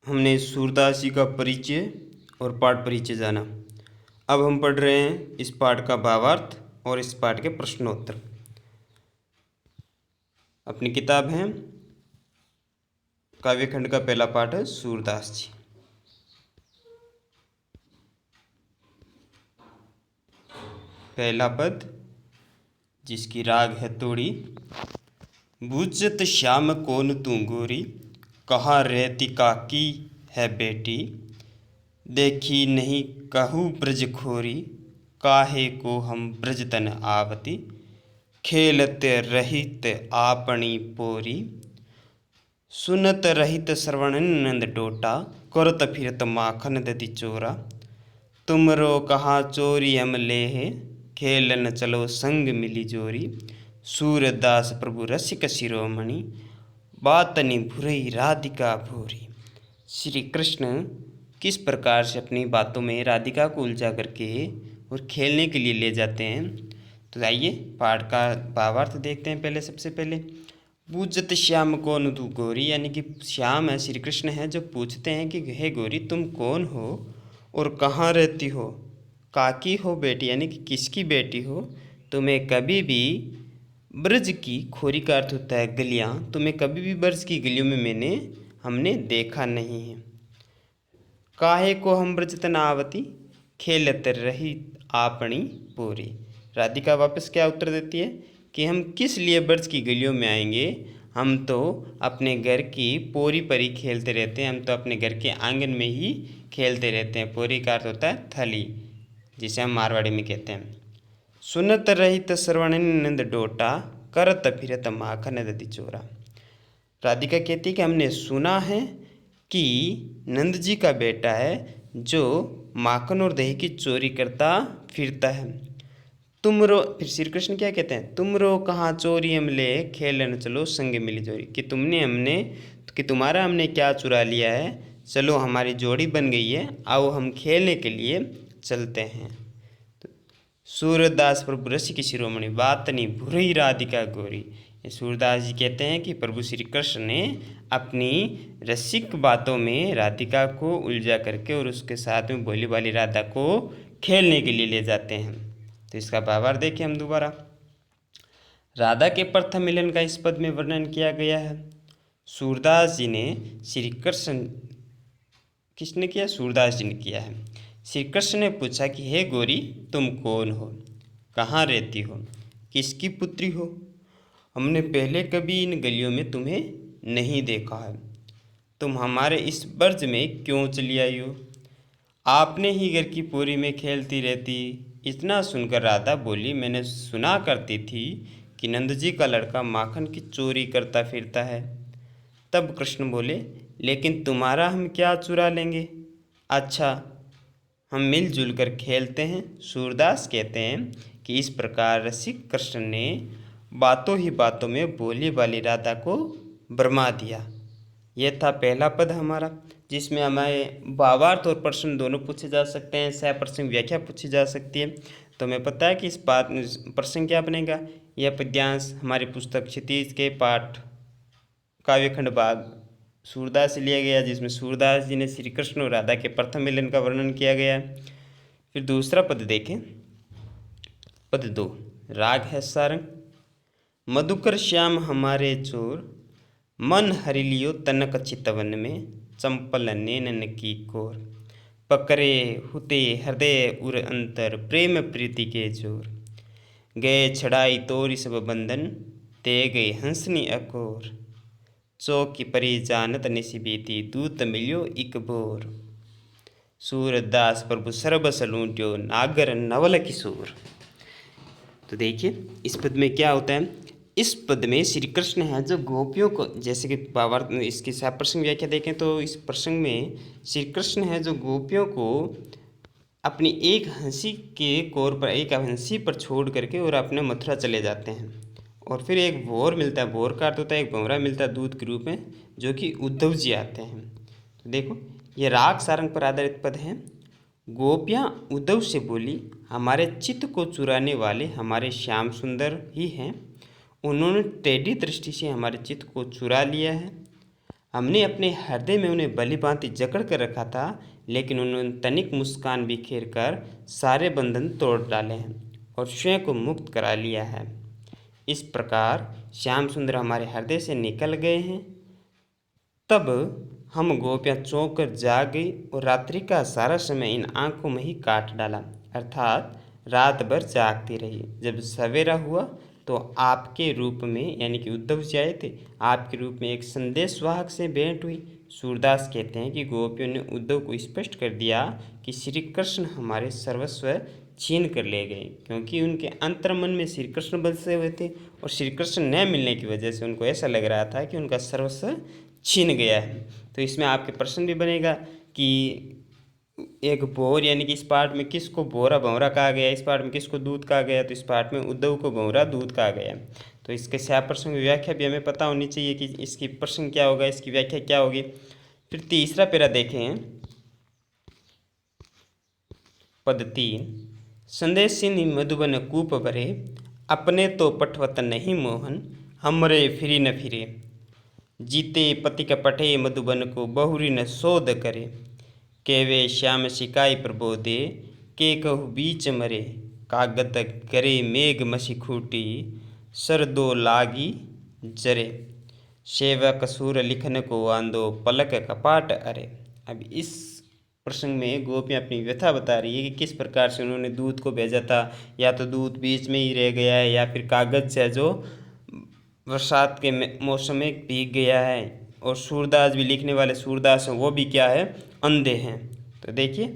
हमने सूरदास जी का परिचय और पाठ परिचय जाना। अब हम पढ़ रहे हैं इस पाठ का भावार्थ और इस पाठ के प्रश्नोत्तर। अपनी किताब है काव्यखंड का पहला पाठ है सूरदास जी। पहला पद जिसकी राग है तोड़ी। बूझत श्याम कौन तू गोरी, कहाँ रहती काकी है बेटी। देखी नहीं कहू ब्रज खोरी, काहे को हम ब्रज तन आवती। खेलत रहित आपनी पोरी, सुनत रहित श्रवण नंद डोटा। करत फिरत माखन दधि चोरा, तुमरो कहाँ चोरी हम लेहे। खेलन चलो संग मिली जोरी, सूरदास प्रभु रसिक शिरोमणि। बातनि भुरई राधिका भोरी। श्री कृष्ण किस प्रकार से अपनी बातों में राधिका को उलझा करके और खेलने के लिए ले जाते हैं। तो आइए पाठ का भावार्थ देखते हैं। पहले सबसे पहले पूजत श्याम कौन तू गोरी, यानी कि श्याम है, श्री कृष्ण है जो पूछते हैं कि हे गोरी तुम कौन हो और कहाँ रहती हो। काकी हो बेटी, यानी कि किसकी बेटी हो। तुम्हें कभी भी ब्रज की, खोरी का अर्थ होता है गलियाँ, तुम्हें कभी भी ब्रज की गलियों में हमने देखा नहीं है। काहे को हम ब्रज तन आवती, खेलत रही आपनी पोरी। राधिका वापस क्या उत्तर देती है कि हम किस लिए ब्रज की गलियों में आएंगे। हम तो अपने घर की पोरी पर ही खेलते रहते हैं, हम तो अपने घर के आंगन में ही खेलते रहते हैं। पोरी का अर्थ होता है थली, जिसे हम मारवाड़ी में कहते हैं। सुनत रहित श्रवण नंद डोटा, करत फिरत माखन दधि चोरा। राधिका कहती कि हमने सुना है कि नंद जी का बेटा है जो माखन और दही की चोरी करता फिरता है। तुमरो, फिर श्री कृष्ण क्या कहते हैं, तुमरो कहाँ चोरी हमले, खेलन चलो संग मिली जोरी। कि तुम्हारा हमने क्या चुरा लिया है, चलो हमारी जोड़ी बन गई है, आओ हम खेलने के लिए चलते हैं। तो सूरदास प्रभु रसिक शिरोमणि, बातनि भुरई राधिका गोरी। सूरदास जी कहते हैं कि प्रभु श्री कृष्ण ने अपनी रसिक बातों में राधिका को उलझा करके और उसके साथ में भोली वाली राधा को खेलने के लिए ले जाते हैं। तो इसका भावार्थ देखिए हम दोबारा। राधा के प्रथम मिलन का इस पद में वर्णन किया गया है। सूरदास जी ने श्री कृष्ण, किसने किया, सूरदास जी ने किया है। श्री कृष्ण ने पूछा कि हे गोरी तुम कौन हो, कहाँ रहती हो, किसकी पुत्री हो। हमने पहले कभी इन गलियों में तुम्हें नहीं देखा है, तुम हमारे इस ब्रज में क्यों चली आई हो। आपने ही घर की पोरी में खेलती रहती। इतना सुनकर राधा बोली, मैंने सुना करती थी कि नंद जी का लड़का माखन की चोरी करता फिरता है। तब कृष्ण बोले, लेकिन तुम्हारा हम क्या चुरा लेंगे, अच्छा हम मिलजुल कर खेलते हैं। सूरदास कहते हैं कि इस प्रकार रसिक कृष्ण ने बातों ही बातों में भोली वाली राधा को भरमा दिया। यह था पहला पद हमारा, जिसमें हमारे भावार्थ और प्रश्न दोनों पूछे जा सकते हैं, सह प्रसंग व्याख्या पूछी जा सकती है। तो हमें पता है कि इस बात प्रसंग क्या बनेगा। यह पद्यांश हमारी पुस्तक क्षितिज के पाठ काव्यखंड भाग सूरदास से लिया गया, जिसमें सूरदास जी ने श्री कृष्ण और राधा के प्रथम मिलन का वर्णन किया गया है। फिर दूसरा पद देखें, पद 2, राग है सारंग। मधुकर श्याम हमारे चोर, मन हरि लियो तनक चितवन में। चंपल नैनन की कोर, पकड़े हुते हृदय उर अंतर। प्रेम प्रीति के जोर, गए छड़ाई तोरी सब बंधन। ते गए हंसनी अकोर, चौकी परी जानत निसी बीती। दूत मिलियो इक बोर, सूरदास प्रभु सरबस लूट्यो। नागर नवल किशोर। तो देखिए इस पद में क्या होता है। इस पद में श्री कृष्ण है जो गोपियों को, जैसे कि भावार्थ इसकी प्रसंग व्याख्या देखें तो इस प्रसंग में श्री कृष्ण है जो गोपियों को अपनी एक हंसी के कोर पर, एक हंसी पर छोड़ करके और अपने मथुरा चले जाते हैं। और फिर एक भोर मिलता है, भोर का अर्थ होता है एक भंवरा मिलता है दूध के रूप में, जो कि उद्धव जी आते हैं। तो देखो ये राग सारंग पर आधारित पद है। गोपियाँ उद्धव से बोली, हमारे चित्त को चुराने वाले हमारे श्याम सुंदर ही हैं। उन्होंने टेढ़ी दृष्टि से हमारे चित्त को चुरा लिया है। हमने अपने हृदय में उन्हें भली भांति जकड़ कर रखा था, लेकिन उन्होंने तनिक मुस्कान बिखेर कर सारे बंधन तोड़ डाले हैं और स्वयं को मुक्त करा लिया है। इस प्रकार श्याम सुंदर हमारे हृदय से निकल गए हैं। तब हम गोपियाँ चौंक कर जाग गई और रात्रि का सारा समय इन आंखों में ही काट डाला, अर्थात रात भर जागती रही। जब सवेरा हुआ तो आपके रूप में, यानी कि उद्धव जी आए थे, आपके रूप में एक संदेशवाहक से भेंट हुई। सूरदास कहते हैं कि गोपियों ने उद्धव को स्पष्ट कर दिया कि श्री कृष्ण हमारे सर्वस्व छीन कर ले गए, क्योंकि उनके अंतर्मन में श्री कृष्ण बसे हुए थे और श्री कृष्ण न मिलने की वजह से उनको ऐसा लग रहा था कि उनका सर्वस्व छीन गया है। तो इसमें आपके प्रश्न भी बनेगा कि एक भौर, यानी कि इस पाठ में किसको भौरा भंवरा कहा गया, इस पाठ में किसको दूध कहा गया, तो इस पाठ में उद्धव को भंवरा दूध कहा गया। तो इसके स्या प्रसंग की व्याख्या भी हमें पता होनी चाहिए कि इसकी प्रसंग क्या होगा, इसकी व्याख्या क्या होगी। फिर तीसरा पेरा देखें, पद 3, संदेश सिंह मधुबन कूप भरे, अपने तो पठवत नहीं मोहन, हमरे फिरी न फिरे, जीते पति का पठे मधुबन को बहुरी न शोध करे, केवे श्याम शिकाई प्रबोधे, के कहु बीच मरे, कागत करे मेघ मसी खूटी, सर दो लागी जरे, सेवक सूर लिखन को आंदो, पलक कपाट अरे। अब इस प्रसंग में गोपियाँ अपनी व्यथा बता रही है कि किस प्रकार से उन्होंने दूध को भेजा था, या तो दूध बीच में ही रह गया है, या फिर कागज से जो बरसात के मौसम में भीग गया है। और सूरदास भी, लिखने वाले सूरदास हैं, वो भी क्या है, अंधे हैं। तो देखिए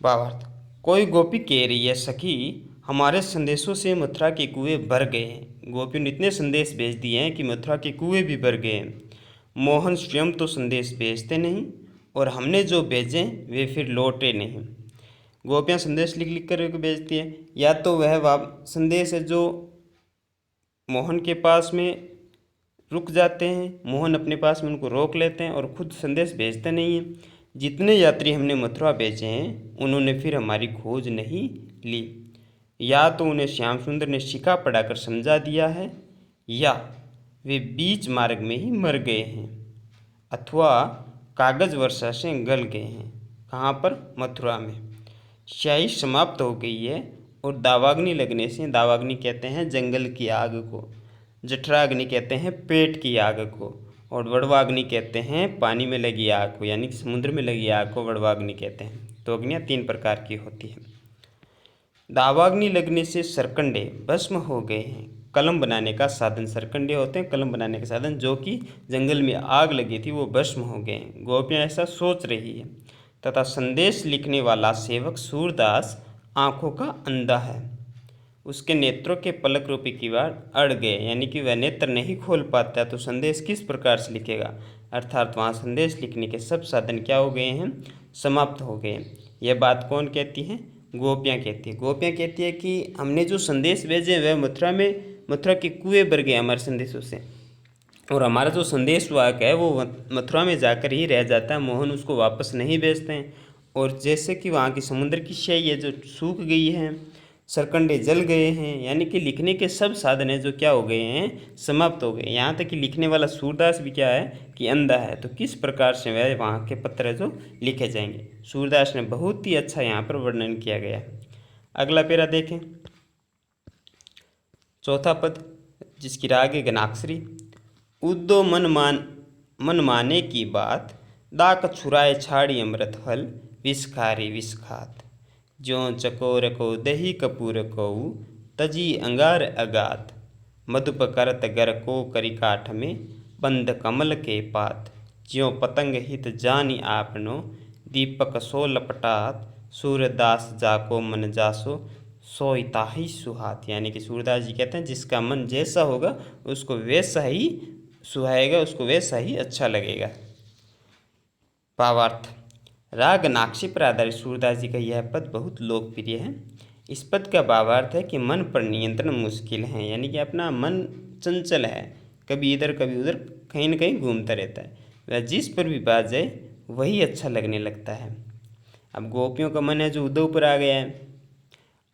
भावार्थ, कोई गोपी कह रही है, सखी हमारे संदेशों से मथुरा के कुएं भर गए हैं। गोपियों ने इतने संदेश भेज दिए हैं कि मथुरा के कुएं भी भर गए हैं। मोहन स्वयं तो संदेश भेजते नहीं और हमने जो भेजे वे फिर लौटे नहीं। गोपियाँ संदेश लिख लिख कर भेजती हैं, या तो वह संदेश है जो मोहन के पास में रुक जाते हैं, मोहन अपने पास में उनको रोक लेते हैं और खुद संदेश भेजते नहीं हैं। जितने यात्री हमने मथुरा भेजे हैं उन्होंने फिर हमारी खोज नहीं ली। या तो उन्हें श्याम सुंदर ने शिखा पढ़ाकर समझा दिया है, या वे बीच मार्ग में ही मर गए हैं, अथवा कागज वर्षा से गल गए हैं। कहाँ पर? मथुरा में। स्याही समाप्त हो गई है और दावाग्नि लगने से, दावाग्नि कहते हैं जंगल की आग को, जठराग्नि कहते हैं पेट की आग को, और वड़वाग्नि कहते हैं पानी में लगी आग को, यानी कि समुद्र में लगी आग को वड़वाग्नि कहते हैं। तो अग्नियाँ 3 प्रकार की होती हैं। दावाग्नि लगने से सरकंडे भस्म हो गए हैं। कलम बनाने का साधन सरकंडे होते हैं, कलम बनाने के साधन, जो कि जंगल में आग लगी थी वो भस्म हो गए हैं। गोपियाँ ऐसा सोच रही है। तथा संदेश लिखने वाला सेवक सूरदास आँखों का अंधा है, उसके नेत्रों के पलक रूपी किवाड़ अड़ गए, यानी कि वह नेत्र नहीं खोल पाता, तो संदेश किस प्रकार से लिखेगा। अर्थात वहाँ संदेश लिखने के सब साधन क्या हो गए हैं, समाप्त हो गए। यह बात कौन कहती है? गोपियाँ कहती है। गोपियाँ कहती है कि हमने जो संदेश भेजे वह मथुरा के कुएं भर गए हमारे संदेशों से, और हमारा जो संदेश वाहक है वो मथुरा में जाकर ही रह जाता है। मोहन उसको वापस नहीं भेजते हैं। और जैसे कि वहाँ की समुद्र की स्याही है जो सूख गई है, सरकंडे जल गए हैं, यानी कि लिखने के सब साधन हैं जो क्या हो गए हैं, समाप्त हो गए। यहाँ तक कि लिखने वाला सूरदास भी क्या है कि अंधा है। तो किस प्रकार से वह वहाँ के पत्र जो लिखे जाएंगे। सूरदास ने बहुत ही अच्छा यहाँ पर वर्णन किया गया है। अगला पेरा देखें, चौथा पद, जिसकी राग है गनाक्षरी। उद्दो मन माने की बात, दाक छुराए छाड़ी अमृत फल, विष खारी विष खात, ज्यों चकोर को दही कपूर को, तजी अंगार अगात, मधुप करत गर को करी काठ में, बंद कमल के पात, ज्यों पतंग हित जानी आपनो, दीपक सो लपटात, सूरदास जाको मन जासो, सोई ताही सुहात। यानी कि सूरदास जी कहते हैं जिसका मन जैसा होगा उसको वैसा ही सुहाएगा, उसको वैसा ही अच्छा लगेगा। भावार्थ, राग नाक्षी पर आधारित सूरदास जी का यह पद बहुत लोकप्रिय है। इस पद का भावार्थ है कि मन पर नियंत्रण मुश्किल है, यानी कि अपना मन चंचल है, कभी इधर कभी उधर कहीं न कहीं घूमता रहता है। वह जिस पर भी बात जाए वही अच्छा लगने लगता है। अब गोपियों का मन है जो उद्धव पर आ गया है।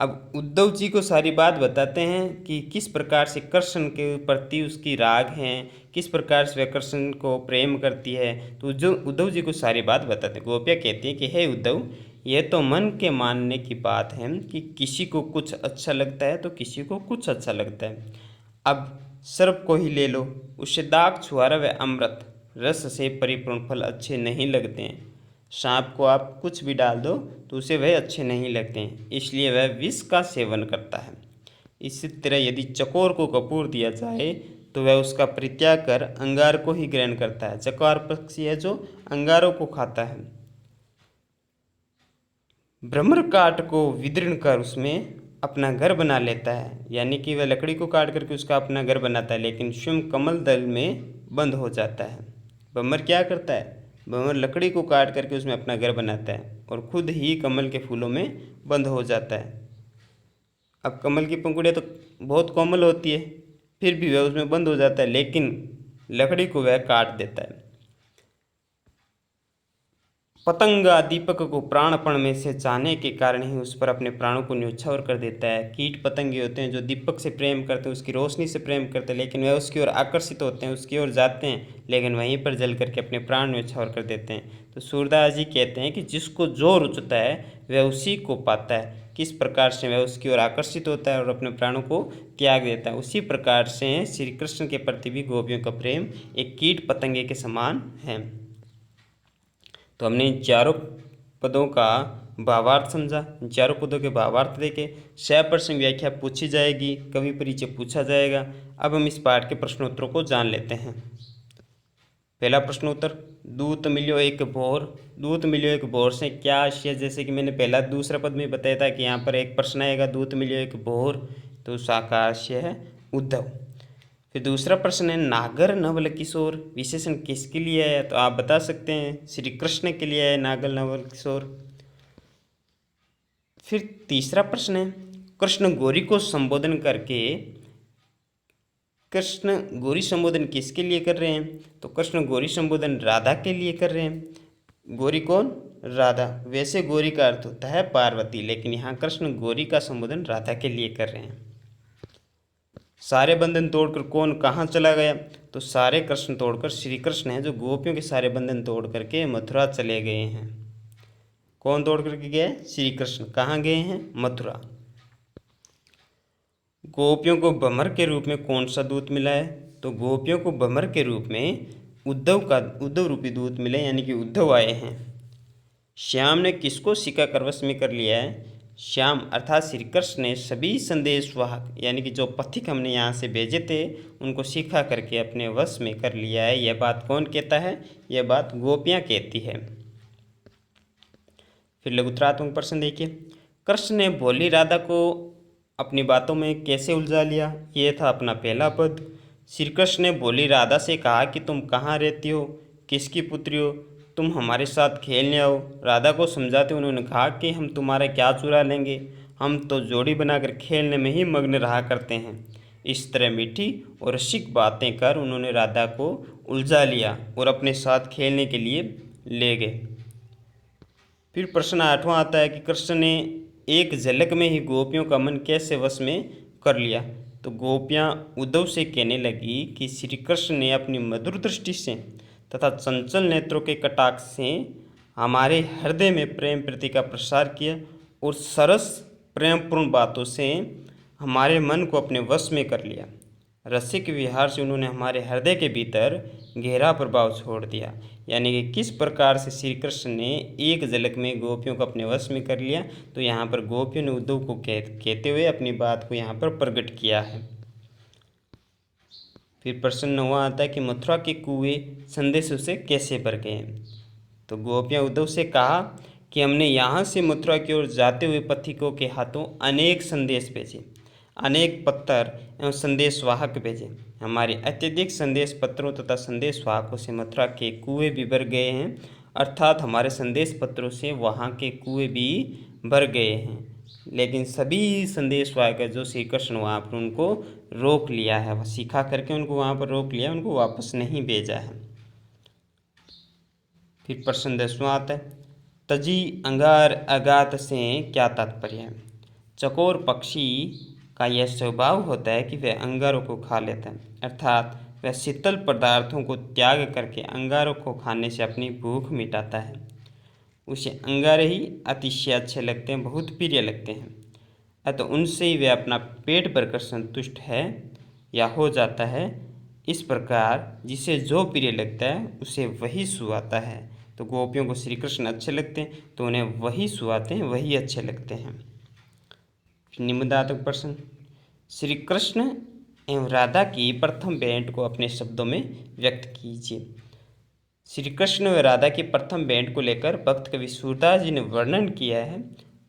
अब उद्धव जी को सारी बात बताते हैं कि किस प्रकार से कृष्ण के प्रति उसकी राग है, किस प्रकार से वह कृष्ण को प्रेम करती है। तो जो उद्धव जी को सारी बात बताते हैं। गोपियाँ कहती हैं कि हे उद्धव, यह तो मन के मानने की बात है कि किसी को कुछ अच्छा लगता है तो किसी को कुछ अच्छा लगता है। अब सर्प को ही ले लो, उसे दाग छुहारा व अमृत रस से परिपूर्ण फल अच्छे नहीं लगते हैं। सांप को आप कुछ भी डाल दो तो उसे वह अच्छे नहीं लगते हैं, इसलिए वह विष का सेवन करता है। इसी तरह यदि चकोर को कपूर दिया जाए तो वह उसका परित्याग कर अंगार को ही ग्रहण करता है। चकोर पक्षी है जो अंगारों को खाता है। भ्रमर काट को विदीर्ण कर उसमें अपना घर बना लेता है, यानी कि वह लकड़ी को काट करके उसका अपना घर बनाता है, लेकिन स्वयं कमल दल में बंद हो जाता है। भ्रमर क्या करता है? भ्रमर लकड़ी को काट करके उसमें अपना घर बनाता है और खुद ही कमल के फूलों में बंद हो जाता है। अब कमल की पंखुड़ियाँ तो बहुत कोमल होती है, फिर भी वह उसमें बंद हो जाता है, लेकिन लकड़ी को वह काट देता है। पतंगा दीपक को प्राणपण में से चाहने के कारण ही उस पर अपने प्राणों को न्योछावर कर देता है। कीट पतंगे होते हैं जो दीपक से प्रेम करते हैं, उसकी रोशनी से प्रेम करते हैं, लेकिन वह उसकी ओर आकर्षित होते हैं, उसकी ओर जाते हैं, लेकिन वहीं पर जल करके अपने प्राण न्योछावर कर देते हैं। तो सूरदास जी कहते हैं कि जिसको जो रुचता है वह उसी को पाता है। किस प्रकार से वह उसकी ओर आकर्षित होता है और अपने प्राणों को त्याग देता है, उसी प्रकार से श्री कृष्ण के प्रति भी गोपियों का प्रेम एक कीट पतंगे के समान है। तो हमने इन चारों पदों का भावार्थ समझा, इन चारों पदों के भावार्थ देखे। सप्रसंग व्याख्या पूछी जाएगी, कवि परिचय पूछा जाएगा। अब हम इस पाठ के प्रश्नोत्तरों को जान लेते हैं। पहला प्रश्नोत्तर, दूत मिल्यो एक भोर। दूत मिल्यो एक भोर से क्या आशय? जैसे कि मैंने पहला दूसरा पद में बताया था कि यहाँ पर एक प्रश्न आएगा, दूत मिल्यो एक भोर, तो उसका आशय है उद्धव। फिर दूसरा प्रश्न है, नागर नवल किशोर विशेषण किसके लिए है? तो आप बता सकते हैं श्री कृष्ण के लिए है नागर नवल किशोर। फिर तीसरा प्रश्न है, कृष्ण गौरी को संबोधन करके, कृष्ण गौरी संबोधन किसके लिए कर रहे हैं? तो कृष्ण गौरी संबोधन राधा के लिए कर रहे हैं। गौरी कौन? राधा। वैसे गौरी का अर्थ होता है पार्वती, लेकिन यहाँ कृष्ण गौरी का संबोधन राधा के लिए कर रहे हैं। सारे बंधन तोड़कर कौन कहाँ चला गया? तो सारे कृष्ण तोड़कर श्री कृष्ण हैं जो गोपियों के सारे बंधन तोड़ करके मथुरा चले गए हैं। कौन तोड़ करके गए? श्री कृष्ण। कहाँ गए हैं? मथुरा। गोपियों को भ्रमर के रूप में कौन सा दूत मिला है? तो गोपियों को भ्रमर के रूप में उद्धव रूपी दूत मिले, यानी कि उद्धव आए हैं। श्याम ने किसको सिखा कर वश में कर लिया है? श्याम अर्थात श्री कृष्ण ने सभी संदेशवाहक, यानी कि जो पथिक हमने यहाँ से भेजे थे, उनको सिखा करके अपने वश में कर लिया है। यह बात कौन कहता है? यह बात गोपियाँ कहती है। फिर लघुत्रात्मक प्रश्न देखिए, कृष्ण ने भोली राधा को अपनी बातों में कैसे उलझा लिया? ये था अपना पहला पद। श्री कृष्ण ने भोली राधा से कहा कि तुम कहाँ रहती हो, किसकी पुत्री हो, तुम हमारे साथ खेलने आओ। राधा को समझाते उन्होंने कहा कि हम तुम्हारा क्या चुरा लेंगे, हम तो जोड़ी बनाकर खेलने में ही मग्न रहा करते हैं। इस तरह मीठी और रसिक बातें कर उन्होंने राधा को उलझा लिया और अपने साथ खेलने के लिए ले गए। फिर प्रश्न 8वां आता है कि कृष्ण ने एक झलक में ही गोपियों का मन कैसे वश में कर लिया? तो गोपियाँ उद्धव से कहने लगी कि श्री कृष्ण ने अपनी मधुर दृष्टि से तथा चंचल नेत्रों के कटाक्ष से हमारे हृदय में प्रेम प्रति का प्रसार किया और सरस प्रेमपूर्ण बातों से हमारे मन को अपने वश में कर लिया। रसिक विहार से उन्होंने हमारे हृदय के भीतर गहरा प्रभाव छोड़ दिया। यानी कि किस प्रकार से श्री कृष्ण ने एक झलक में गोपियों को अपने वश में कर लिया, तो यहाँ पर गोपियों ने उद्धव को कहते हुए अपनी बात को यहाँ पर प्रकट किया है। फिर प्रश्न 9वां आता है कि मथुरा के कुएं संदेशों से कैसे भर गए? तो गोपियाँ उद्धव से कहा कि हमने यहाँ से मथुरा की ओर जाते हुए पथिकों के हाथों अनेक संदेश भेजे, अनेक पत्थर एवं संदेशवाहक भेजे। हमारे अत्यधिक संदेश पत्रों तथा संदेशवाहकों से मथुरा के कुएं भी भर गए हैं, अर्थात हमारे संदेश पत्रों से वहाँ के कुएं भी भर गए हैं। लेकिन सभी संदेशवाहक जो श्री कृष्ण वहाँ पर उनको रोक लिया है, वह सिखा करके उनको वहाँ पर रोक लिया, उनको वापस नहीं भेजा है। फिर प्रश्न 10वां आता है, तजी अंगार अगात से क्या तात्पर्य है? चकोर पक्षी का यह स्वभाव होता है कि वह अंगारों को खा लेता है, अर्थात वह शीतल पदार्थों को त्याग करके अंगारों को खाने से अपनी भूख मिटाता है। उसे अंगारे ही अतिशय अच्छे लगते हैं, बहुत प्रिय लगते हैं, अतः उनसे ही वह अपना पेट भरकर संतुष्ट है या हो जाता है। इस प्रकार जिसे जो प्रिय लगता है उसे वही सुहाता है। तो गोपियों को श्री कृष्ण अच्छे लगते हैं तो उन्हें वही सुहाते हैं, वही अच्छे लगते हैं। निम्नदातक प्रश्न, श्री कृष्ण एवं राधा की प्रथम भेंट को अपने शब्दों में व्यक्त कीजिए। श्री कृष्ण व राधा की प्रथम भेंट को लेकर भक्त कवि सूरदास जी ने वर्णन किया है।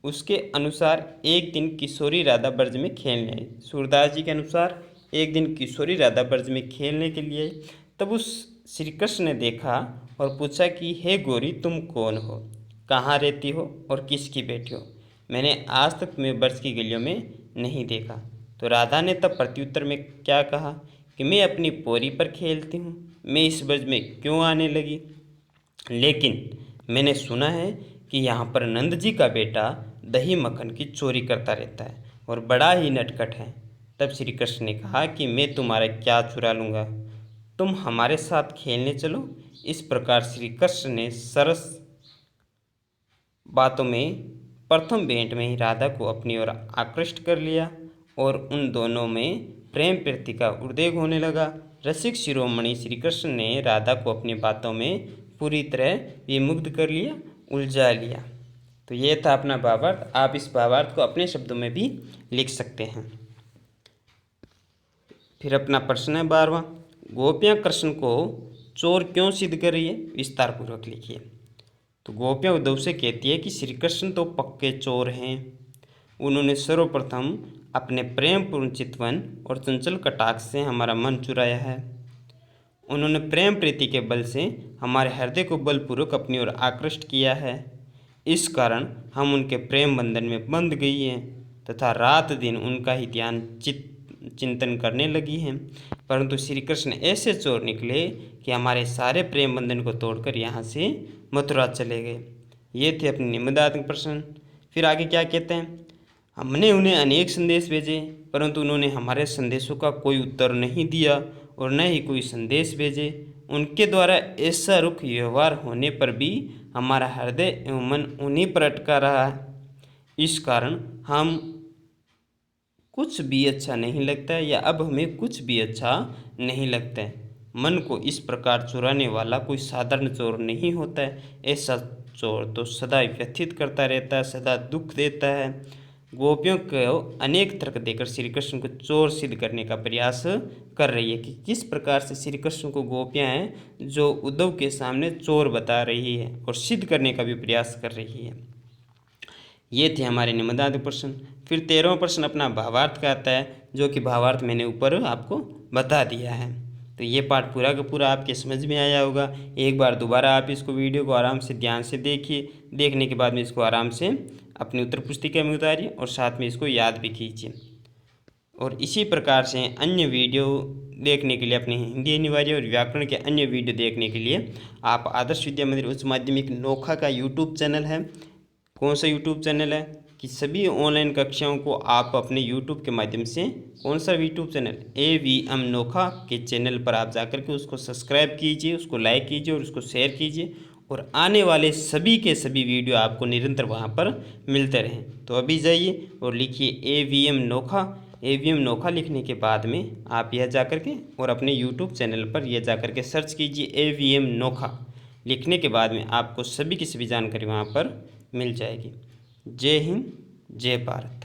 उसके अनुसार एक दिन किशोरी राधा ब्रज में खेलने आई। सूरदास जी के अनुसार एक दिन किशोरी राधा ब्रज में खेलने के लिए आई। तब उस श्री कृष्ण ने देखा और पूछा कि हे गोरी, तुम कौन हो, कहाँ रहती हो और किसकी बेटी हो? मैंने आज तक तुम्हें ब्रज की गलियों में नहीं देखा। तो राधा ने तब प्रत्युत्तर में क्या कहा कि मैं अपनी पोरी पर खेलती हूँ, मैं इस ब्रज में क्यों आने लगी? लेकिन मैंने सुना है कि यहाँ पर नंद जी का बेटा दही मक्खन की चोरी करता रहता है और बड़ा ही नटखट है। तब श्री कृष्ण ने कहा कि मैं तुम्हारा क्या चुरा लूँगा, तुम हमारे साथ खेलने चलो। इस प्रकार श्री कृष्ण ने सरस बातों में प्रथम भेंट में ही राधा को अपनी ओर आकृष्ट कर लिया और उन दोनों में प्रेम प्रीति का उद्रेक होने लगा। रसिक शिरोमणि श्री कृष्ण ने राधा को अपनी बातों में पूरी तरह विमुग्ध कर लिया, उलझा लिया। तो ये था अपना भावार्थ। आप इस भावार्थ को अपने शब्दों में भी लिख सकते हैं। फिर अपना प्रश्न है 12वां, गोपियाँ कृष्ण को चोर क्यों सिद्ध कर रही है? विस्तार पूर्वक लिखिए। तो गोपियाँ उद्धव से कहती है कि श्री कृष्ण तो पक्के चोर हैं। उन्होंने सर्वप्रथम अपने प्रेमपूर्ण चितवन और चंचल कटाक्ष से हमारा मन चुराया है। उन्होंने प्रेम प्रीति के बल से हमारे हृदय को बलपूर्वक अपनी ओर आकृष्ट किया है। इस कारण हम उनके प्रेम बंधन में बंध गई हैं तथा रात दिन उनका ही ध्यान चिंतन करने लगी हैं। परंतु श्री कृष्ण ऐसे चोर निकले कि हमारे सारे प्रेम बंधन को तोड़कर यहाँ से मथुरा चले गए। ये थे अपने निम्नदातक प्रश्न। फिर आगे क्या कहते हैं, हमने उन्हें अनेक संदेश भेजे परंतु उन्होंने हमारे संदेशों का कोई उत्तर नहीं दिया और न ही कोई संदेश भेजे। उनके द्वारा ऐसा रुख व्यवहार होने पर भी हमारा हृदय एवं मन उन्हीं पर अटका रहा है। इस कारण हम कुछ भी अच्छा नहीं लगता है या अब हमें कुछ भी अच्छा नहीं लगता है। मन को इस प्रकार चुराने वाला कोई साधारण चोर नहीं होता है। ऐसा चोर तो सदा व्यथित करता रहता है, सदा दुख देता है। गोपियों को अनेक तर्क देकर श्री कृष्ण को चोर सिद्ध करने का प्रयास कर रही है कि किस प्रकार से श्री कृष्ण को गोपियाँ हैं जो उद्धव के सामने चोर बता रही है और सिद्ध करने का भी प्रयास कर रही है। ये थे हमारे निम्नदातक प्रश्न। फिर 13वां प्रश्न अपना भावार्थ का आता है, जो कि भावार्थ मैंने ऊपर आपको बता दिया है। तो ये पाठ पूरा का पूरा आपके समझ में आया होगा। एक बार दोबारा आप इसको वीडियो को आराम से ध्यान से देखिए। देखने के बाद में इसको आराम से अपनी उत्तर पुस्तिका में उतारिए और साथ में इसको याद भी कीजिए। और इसी प्रकार से अन्य वीडियो देखने के लिए, अपने हिंदी अनिवार्य और व्याकरण के अन्य वीडियो देखने के लिए आप आदर्श विद्या मंदिर उच्च माध्यमिक नोखा का यूट्यूब चैनल है। कौन सा यूट्यूब चैनल है कि सभी ऑनलाइन कक्षाओं को आप अपने यूट्यूब के माध्यम से, कौन सा यूट्यूब चैनल, AVM नोखा के चैनल पर आप जाकर के उसको सब्सक्राइब कीजिए, उसको लाइक कीजिए और उसको शेयर कीजिए और आने वाले सभी के सभी वीडियो आपको निरंतर वहां पर मिलते रहें। तो अभी जाइए और लिखिए AVM नोखा। AVM नोखा लिखने के बाद में आप यह जाकर के और अपने यूट्यूब चैनल पर यह जाकर के सर्च कीजिए AVM नोखा। लिखने के बाद में आपको सभी की सभी जानकारी वहाँ पर मिल जाएगी। जय हिंद, जय भारत।